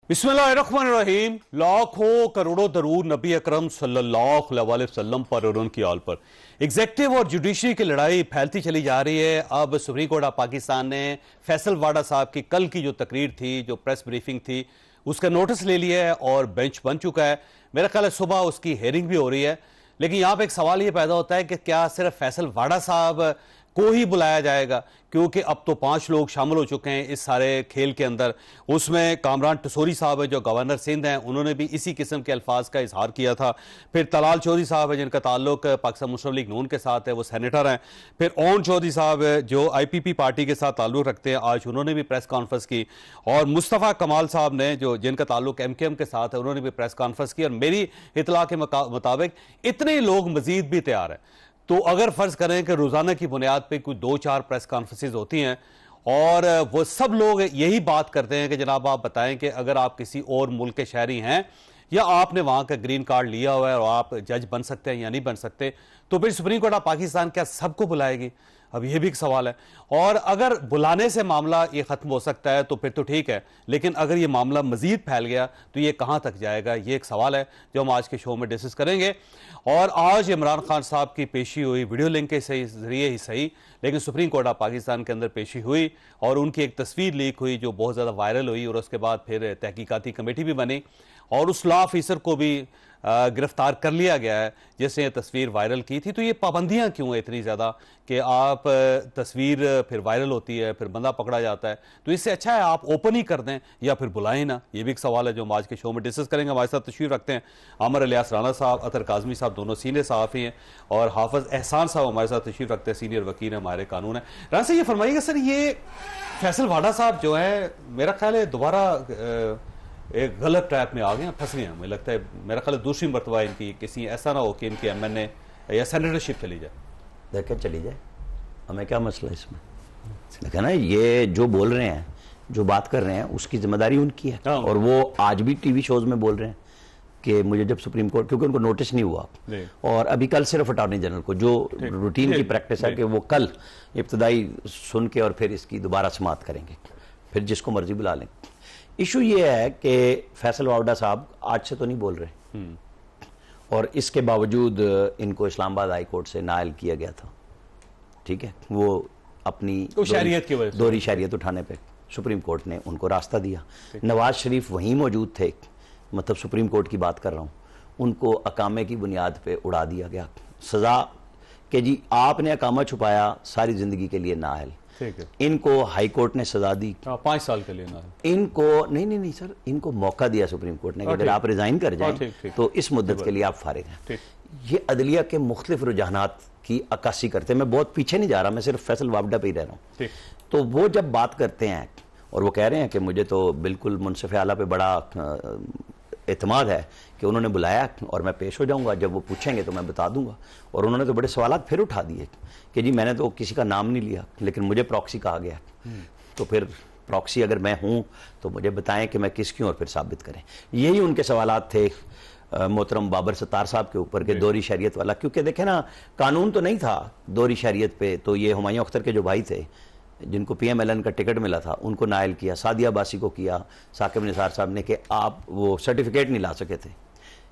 बिस्मिल्लाहिर्रहमानिर्रहीम। लाखों करोड़ों दरूद नबी अकरम सल्लल्लाहु अलैहि वसल्लम पर और उनकी आल पर। एग्जेक्टिव और जुडिशरी की लड़ाई फैलती चली जा रही है। अब सुप्रीम कोर्ट ऑफ पाकिस्तान ने फैसल वाडा साहब की कल की जो तकरीर थी, जो प्रेस ब्रीफिंग थी, उसका नोटिस ले लिया है और बेंच बन चुका है। मेरा ख्याल है सुबह उसकी हेयरिंग भी हो रही है। लेकिन यहाँ पे एक सवाल ये पैदा होता है कि क्या सिर्फ फैसल वाडा साहब को ही बुलाया जाएगा, क्योंकि अब तो 5 लोग शामिल हो चुके हैं इस सारे खेल के अंदर। उसमें कामरान टसूरी साहब है जो गवर्नर सिंध हैं, उन्होंने भी इसी किस्म के अल्फाज का इजहार किया था। फिर तलाल चौधरी साहब है जिनका ताल्लुक पाकिस्तान मुस्लिम लीग नून के साथ है, वो सेनेटर हैं। फिर ओन चौधरी साहब है जो IPP पार्टी के साथ ताल्लुक रखते हैं, आज उन्होंने भी प्रेस कॉन्फ्रेंस की। और मुस्तफ़ा कमाल साहब ने जो जिनका ताल्लुक MKM के साथ है, उन्होंने भी प्रेस कॉन्फ्रेंस की। और मेरी इतला के मुताबिक इतने लोग मजीद भी तैयार हैं। तो अगर फर्ज करें कि रोजाना की बुनियाद पे कोई 2-4 प्रेस कॉन्फ्रेंसेस होती हैं और वो सब लोग यही बात करते हैं कि जनाब आप बताएं कि अगर आप किसी और मुल्क के शहरी हैं या आपने वहां का ग्रीन कार्ड लिया हुआ है और आप जज बन सकते हैं या नहीं बन सकते, तो फिर सुप्रीम कोर्ट ऑफ पाकिस्तान क्या सबको बुलाएगी? अब यह भी एक सवाल है। और अगर बुलाने से मामला ये ख़त्म हो सकता है तो फिर तो ठीक है, लेकिन अगर ये मामला मज़ीद फैल गया तो ये कहाँ तक जाएगा, ये एक सवाल है जो हम आज के शो में डिस्कस करेंगे। और आज इमरान खान साहब की पेशी हुई, वीडियो लिंक के जरिए ही सही, लेकिन सुप्रीम कोर्ट ऑफ पाकिस्तान के अंदर पेशी हुई और उनकी एक तस्वीर लीक हुई जो बहुत ज़्यादा वायरल हुई। और उसके बाद फिर तहकीकाती कमेटी भी बनी और उस लॉ ऑफिसर को भी गिरफ्तार कर लिया गया है जिसने ये तस्वीर वायरल की थी। तो ये पाबंदियां क्यों है इतनी ज़्यादा कि आप तस्वीर फिर वायरल होती है, फिर बंदा पकड़ा जाता है? तो इससे अच्छा है आप ओपन ही कर दें या फिर बुलाएं ना। ये भी एक सवाल है जो हम आज के शो में डिस्कस करेंगे। हमारे साथ तशरीफ रखते हैं आमर इलियास राना साहब, अतर काज़मी साहब, दोनों सीनियर सहाफ़ी हैं, और हाफिज़ एहसान साहब हमारे साथ तशरीफ रखते हैं, सीनियर वकील हैं, माहिर कानून है। राना साहब ये फरमाइएगा सर, ये फैसल वाडा साहब जो है मेरा ख्याल है दोबारा एक गलत ट्रैप में आ गए, फंस गए हैं। मुझे लगता है मेरा ख्याल दूसरी मरतबा इनकी किसी ऐसा ना हो कि इनकी MNA या सेनेटरशिप चली जाए। देखे चली जाए, हमें क्या मसला इसमें? देखा ना, ये जो बोल रहे हैं, जो बात कर रहे हैं, उसकी जिम्मेदारी उनकी है। और वो आज भी TV शोज में बोल रहे हैं कि मुझे जब सुप्रीम कोर्ट, क्योंकि उनको नोटिस नहीं हुआ, और अभी कल सिर्फ अटॉर्नी जनरल को जो रूटीन की प्रैक्टिस है कि वो कल इब्तदाई सुन के और फिर इसकी दोबारा समाअत करेंगे, फिर जिसको मर्जी बुला लें। इशू ये है कि फैसल वाडा साहब आज से तो नहीं बोल रहे, और इसके बावजूद इनको इस्लामाबाद हाई कोर्ट से नायल किया गया था। ठीक है, वो अपनी शरीयत की वजह से दोहरी शरीयत उठाने पे सुप्रीम कोर्ट ने उनको रास्ता दिया। नवाज शरीफ वहीं मौजूद थे, मतलब सुप्रीम कोर्ट की बात कर रहा हूँ, उनको अकामे की बुनियाद पे उड़ा दिया गया। सजा कि जी आपने अकामा छुपाया, सारी जिंदगी के लिए नाअहल। इनको हाई कोर्ट ने सजा दी 5 साल के लिए ना। इनको नहीं सर, इनको मौका दिया सुप्रीम कोर्ट ने कि अगर आप रिजाइन कर जाएं तो इस मुद्दत के लिए आप फारिग हैं। ये अदलिया के मुख्तलिफ रुझानात की अक्कासी करते हैं। मैं बहुत पीछे नहीं जा रहा, मैं सिर्फ फैसल वाडा पे ही रह रहा हूँ। तो वो जब बात करते हैं और वो कह रहे हैं कि मुझे तो बिल्कुल मुनसिफ आला पे बड़ा एतमाद है कि उन्होंने बुलाया और मैं पेश हो जाऊंगा, जब वो पूछेंगे तो मैं बता दूंगा। और उन्होंने तो बड़े सवालात फिर उठा दिए कि जी मैंने तो किसी का नाम नहीं लिया, लेकिन मुझे प्रॉक्सी कहा गया। तो फिर प्रॉक्सी अगर मैं हूं तो मुझे बताएं कि मैं किसकी हूं और फिर साबित करें। यही उनके सवालात थे मोहतरम बाबर सत्तार साहब के ऊपर के दोहरी शरीयत वाला, क्योंकि देखें ना, कानून तो नहीं था दोहरी शरीयत पे। तो ये हुमायूं अख्तर के जो भाई थे जिनको PMLN का टिकट मिला था, उनको नायल किया, सादिया बासी को किया, साकिब निसार साहब ने, कि आप वो सर्टिफिकेट नहीं ला सके थे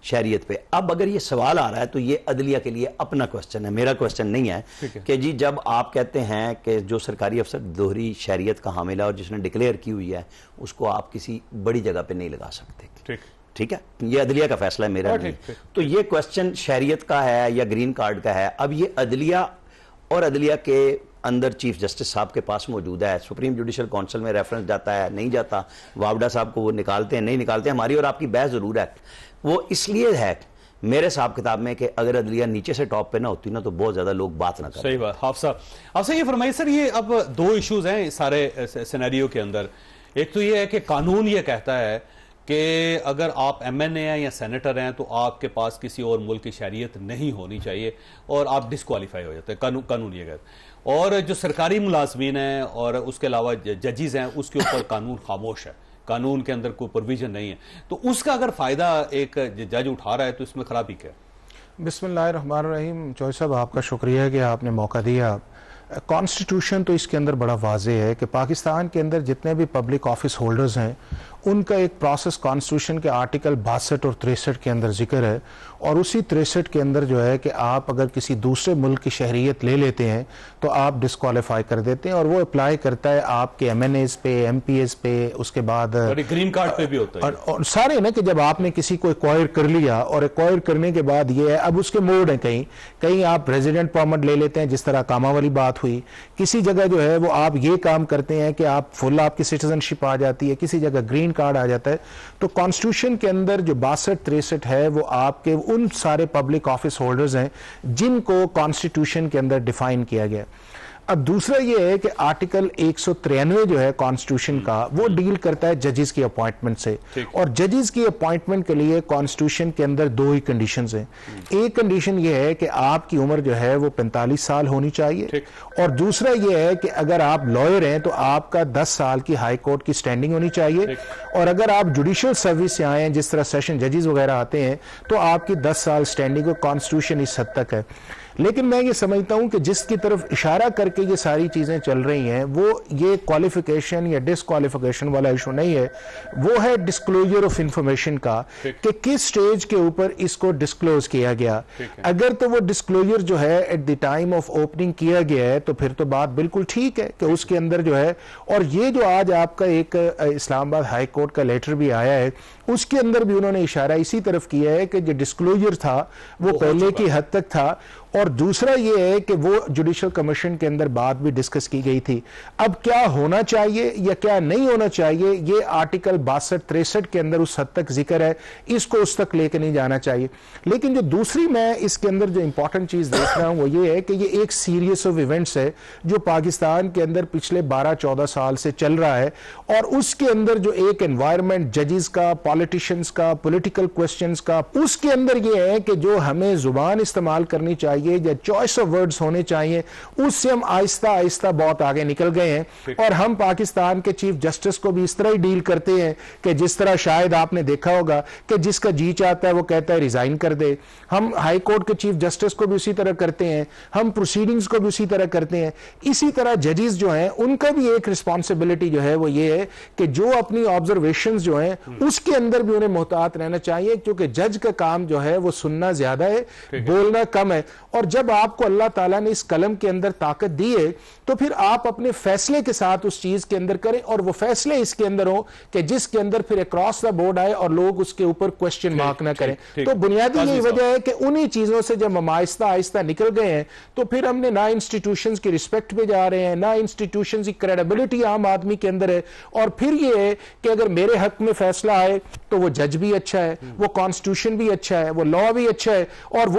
शरीयत पे। अब अगर ये सवाल आ रहा है तो ये अदलिया के लिए अपना क्वेश्चन है, मेरा क्वेश्चन नहीं है कि जी जब आप कहते हैं कि जो सरकारी अफसर दोहरी शरीयत का हामिल है और जिसने डिक्लेयर की हुई है, उसको आप किसी बड़ी जगह पे नहीं लगा सकते। ठीक है, ये अदलिया का फैसला है, मेरा नहीं। तो ये क्वेश्चन शरीयत का है या ग्रीन कार्ड का है, अब ये अदलिया और अदलिया के अंदर चीफ जस्टिस साहब के पास मौजूद है। सुप्रीम जुडिशल काउंसिल में रेफरेंस जाता है, नहीं जाता, वावडा साहब को वो निकालते हैं, नहीं निकालते। हमारी और आपकी बहस जरूर है, वो इसलिए है मेरे साहब किताब में कि अगर अदलिया नीचे से टॉप पे ना होती ना तो बहुत ज्यादा लोग बात ना करते। सही बात। आपसे ये फरमाइए सर, ये अब 2 इश्यूज हैं इस सारे सिनेरियो के अंदर। एक तो ये है कि कानून ये कहता है कि अगर आप MNA हैं या सेनेटर हैं तो आपके पास किसी और मुल्क की शरीयत नहीं होनी चाहिए और आप डिस्क्वालीफाई हो जाते हैं, कानून ये कहता है। और जो सरकारी मुलाजमीन हैं और उसके अलावा जजेस हैं, उसके ऊपर कानून खामोश है, कानून के अंदर कोई प्रोविजन नहीं है। तो उसका अगर फायदा एक जज उठा रहा है तो इसमें खराबी क्या है? बिस्मिल्लाहिर्रहमानिर्रहीम। चौधरी साहब आपका शुक्रिया कि आपने मौका दिया। कॉन्स्टिट्यूशन तो इसके अंदर बड़ा वाज़ेह है कि पाकिस्तान के अंदर जितने भी पब्लिक ऑफिस होल्डर्स हैं ان کا ایک پروسیس کانسٹیٹیوشن کے آرٹیکل 62 اور 63 کے اندر ذکر ہے، اور اسی 63 کے اندر جو ہے کہ آپ اگر کسی دوسرے ملک کی شہریت لے لیتے ہیں تو آپ ڈسکوالیفائی کر دیتے ہیں، اور وہ اپلائی کرتا ہے آپ کے MNAs پہ، MPs پہ، اس کے بعد گرین کارڈ پہ بھی ہوتا ہے، اور سارے نا کہ جب آپ نے کسی کو ایکوائر کر لیا، اور ایکوائر کرنے کے بعد یہ ہے اب اس کے موڈ ہیں، کہیں آپ ریزیڈنٹ پرمٹ لے لیتے ہیں جس طرح کاما والی بات ہوئی، کسی جگہ جو ہے وہ آپ یہ کام کرتے ہیں کہ آپ فل آپ کی سٹیزن شپ آ جاتی ہے، کسی جگہ گرین کارڈ آ جاتا ہے. تو کانسٹیٹیوشن کے اندر جو 62-63 ہے وہ آپ کے ان سارے پبلک آفس ہولڈرز ہیں جن کو کانسٹیٹیوشن کے اندر ڈیفائن کیا گیا. اب دوسرا یہ ہے کہ آرٹیکل 193 جو ہے کانسٹیٹیوشن کا وہ ڈیل کرتا ہے ججز کی اپوائنٹمنٹ سے، اور ججز کی اپوائنٹمنٹ کے لیے کانسٹیٹیوشن کے اندر 2 ہی کنڈیشنز ہیں. ایک کنڈیشن یہ ہے کہ آپ کی عمر جو ہے وہ 45 سال ہونی چاہیے، اور دوسرا یہ ہے کہ اگر آپ لائر ہیں تو آپ کا 10 سال کی ہائی کورٹ کی سٹینڈنگ ہونی چاہیے، اور اگر آپ جوڈیشل سروس سے آئے ہیں جس طرح سیشن ججز وغیرہ آتے ہیں تو آپ کی 10 سال سٹینڈنگ، کانسٹیٹیوشن اس حد تک ہے. لیکن میں یہ سمجھتا ہوں کہ جس کی طرف اشارہ کر کے یہ ساری چیزیں چل رہی ہیں وہ یہ کوالیفیکیشن یا ڈسکوالیفیکیشن والا ایشو نہیں ہے، وہ ہے ڈسکلوجر آف انفارمیشن کا، کہ کس سٹیج کے اوپر اس کو ڈسکلوز کیا گیا. اگر تو وہ ڈسکلوجر جو ہے at the time of opening کیا گیا ہے تو پھر تو بات بالکل ٹھیک ہے کہ اس کے اندر جو ہے، اور یہ جو آج آپ کا ایک اسلام آباد ہائی کورٹ کا لیٹر بھی آیا ہے اس کے اندر بھی انہوں نے اشارہ اسی طرف کیا ہے کہ جو ڈسکلوجر تھا وہ پہلے کی حد تک تھا. اور دوسرا یہ ہے کہ وہ جوڈیشل کمیشن کے اندر بات بھی ڈسکس کی گئی تھی. اب کیا ہونا چاہیے یا کیا نہیں ہونا چاہیے یہ آرٹیکل 62-63 کے اندر اس حد تک ذکر ہے، اس کو اس تک لے کے نہیں جانا چاہیے. لیکن جو دوسری میں اس کے اندر جو امپورٹنٹ چیز دیکھ رہا ہوں وہ یہ ہے کہ یہ ایک سیریس آف ایونٹس ہے جو پاکستان کے اندر پچھلے 12-14 سال سے چل رہا ہے، اور اس کے اندر جو ایک انوائرمنٹ ججز کا، پالیٹیشنز کا، پولیٹیکل کوسچنز کا، اس کے اندر یہ ہے کہ جو ہمیں زبان استعمال کرنی چاہیے یا چوائس آف ورڈز ہونے چاہیے اس سے ہم آہستہ آہستہ بہت آگے نکل گئے ہیں. اور ہم پاکستان کے چیف جسٹس کو بھی اس طرح ہی ڈیل کرتے ہیں کہ جس طرح شاید آپ نے دیکھا ہوگا کہ جس کا جی چاہتا ہے وہ کہتا ہے ریزائن کر دے. ہم ہائی کورٹ کے چیف جسٹس کو بھی اسی طرح کرتے ہیں، ہم پروسیڈنگز کو بھی اسی طرح کرتے ہیں. اسی طرح ججز جو ہیں ان کا بھی ایک رسپانسبلٹی جو ہے وہ یہ ہے کہ جو اپنی آبزرویشنز جو ہیں اس کے اندر بھی انہیں محتاط رہنا چاہیے، کیونکہ جج کا کام جو ہے وہ سننا زیادہ ہے، بولنا کم ہے. اور جب آپ کو اللہ تعالیٰ نے اس قلم کے اندر طاقت دی ہے تو پھر آپ اپنے فیصلے کے ساتھ اس چیز کے اندر کریں، اور وہ فیصلے اس کے اندر ہوں کہ جس کے اندر پھر اکراس دا بورڈ آئے اور لوگ اس کے اوپر کوسچن مارک نہ کریں. تو بنیادی یہی وجہ ہے کہ انہی چیزوں سے جب ہم آہستہ آہستہ نکل گئے ہیں تو پھر ہم نے نہ انسٹیٹیوشنز کی رسپیکٹ پہ جا رہے ہیں، نہ انسٹیٹیوشنز کی کریڈیبلٹی عام آدمی کے اندر ہے. اور پھر یہ ہے کہ اگر میرے حق میں فیصلہ آئے تو وہ جج بھی اچھا ہے، وہ کانسٹیٹیوشن بھی اچھا ہے، وہ لا بھی اچھا ہے، اور وہ